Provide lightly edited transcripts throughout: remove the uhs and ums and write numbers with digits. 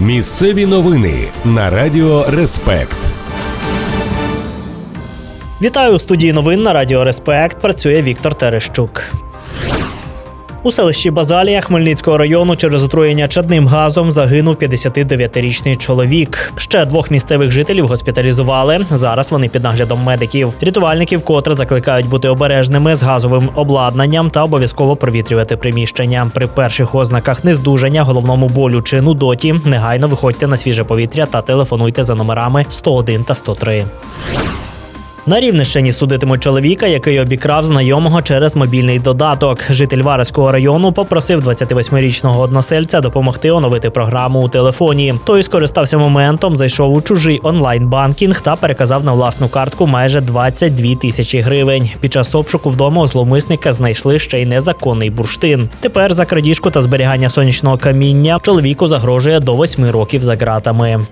Місцеві новини на Радіо Респект. Вітаю, у студії новин на Радіо Респект. Працює Віктор Терещук. У селищі Базалія Хмельницького району через отруєння чадним газом загинув 59-річний чоловік. Ще двох місцевих жителів госпіталізували. Зараз вони під наглядом медиків. Рятувальників вкотре закликають бути обережними з газовим обладнанням та обов'язково провітрювати приміщення. При перших ознаках нездужання, головному болю чи нудоті негайно виходьте на свіже повітря та телефонуйте за номерами 101 та 103. На Рівненщині судитимуть чоловіка, який обікрав знайомого через мобільний додаток. Житель Вараського району попросив 28-річного односельця допомогти оновити програму у телефоні. Той скористався моментом, зайшов у чужий онлайн-банкінг та переказав на власну картку майже 22 тисячі гривень. Під час обшуку вдома у зловмисника знайшли ще й незаконний бурштин. Тепер за крадіжку та зберігання сонячного каміння чоловіку загрожує до 8 років за ґратами.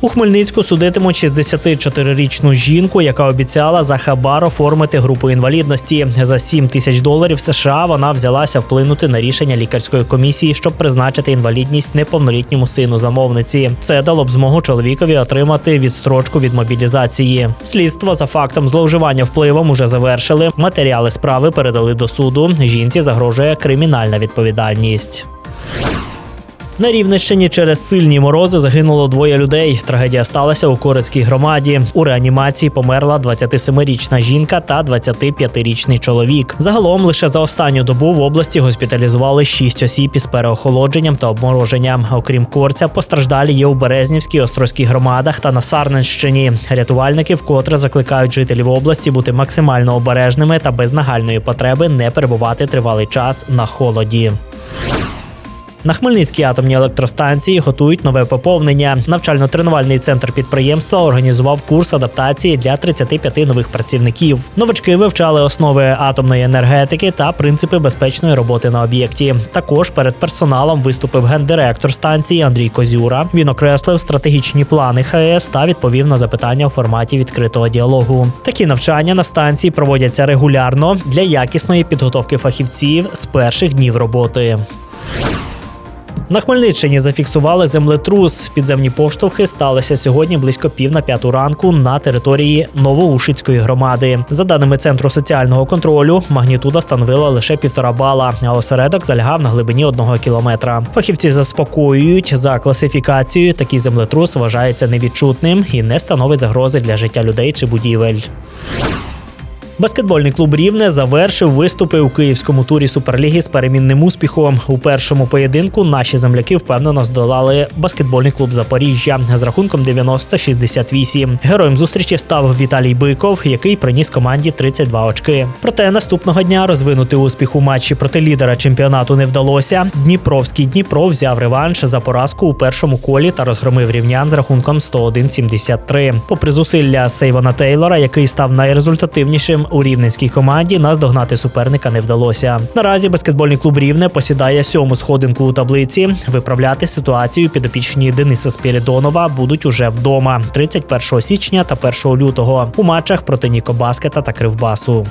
У Хмельницьку судитимуть 64-річну жінку, яка обіцяла за хабар оформити групу інвалідності. За $7 000 США вона взялася вплинути на рішення лікарської комісії, щоб призначити інвалідність неповнолітньому сину замовниці. Це дало б змогу чоловікові отримати відстрочку від мобілізації. Слідство за фактом зловживання впливом уже завершили. Матеріали справи передали до суду. Жінці загрожує кримінальна відповідальність. На Рівненщині через сильні морози загинуло 2 людей. Трагедія сталася у Корецькій громаді. У реанімації померла 27-річна жінка та 25-річний чоловік. Загалом лише за останню добу в області госпіталізували 6 осіб із переохолодженням та обмороженням. Окрім Корця, постраждалі є у Березнівській, Острозькій громадах та на Сарненщині. Рятувальники вкотре закликають жителів області бути максимально обережними та без нагальної потреби не перебувати тривалий час на холоді. На Хмельницькій атомній електростанції готують нове поповнення. Навчально-тренувальний центр підприємства організував курс адаптації для 35 нових працівників. Новачки вивчали основи атомної енергетики та принципи безпечної роботи на об'єкті. Також перед персоналом виступив гендиректор станції Андрій Козюра. Він окреслив стратегічні плани ХАЕС та відповів на запитання у форматі відкритого діалогу. Такі навчання на станції проводяться регулярно для якісної підготовки фахівців з перших днів роботи. На Хмельниччині зафіксували землетрус. Підземні поштовхи сталися сьогодні близько 4:45 ранку на території Новоушицької громади. За даними Центру соціального контролю, магнітуда становила лише 1,5 бала, а осередок залягав на глибині 1 кілометра. Фахівці заспокоюють, за класифікацією такий землетрус вважається невідчутним і не становить загрози для життя людей чи будівель. Баскетбольний клуб «Рівне» завершив виступи у київському турі Суперліги з перемінним успіхом. У першому поєдинку наші земляки впевнено здолали баскетбольний клуб «Запоріжжя» з рахунком 90-68. Героєм зустрічі став Віталій Биков, який приніс команді 32 очки. Проте наступного дня розвинути успіх у матчі проти лідера чемпіонату не вдалося. Дніпровський «Дніпро» взяв реванш за поразку у першому колі та розгромив рівнян з рахунком 101-73. Попри зусилля Сейвона Тейлора, який став найрезультативнішим у рівненській команді, наздогнати суперника не вдалося. Наразі баскетбольний клуб «Рівне» посідає 7-му сходинку у таблиці. Виправляти ситуацію підопічні Дениса Спірідонова будуть уже вдома 31 січня та 1 лютого у матчах проти Нікобаскета та Кривбасу.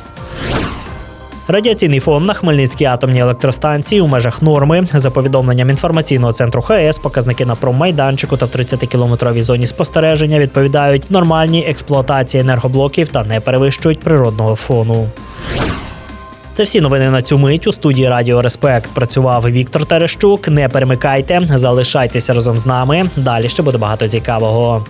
Радіаційний фон на Хмельницькій атомній електростанції у межах норми. За повідомленням інформаційного центру ХАЕС, показники на промайданчику та в 30-кілометровій зоні спостереження відповідають нормальній експлуатації енергоблоків та не перевищують природного фону. Це всі новини на цю мить. У студії Радіо Респект працював Віктор Терещук. Не перемикайте, залишайтеся разом з нами. Далі ще буде багато цікавого.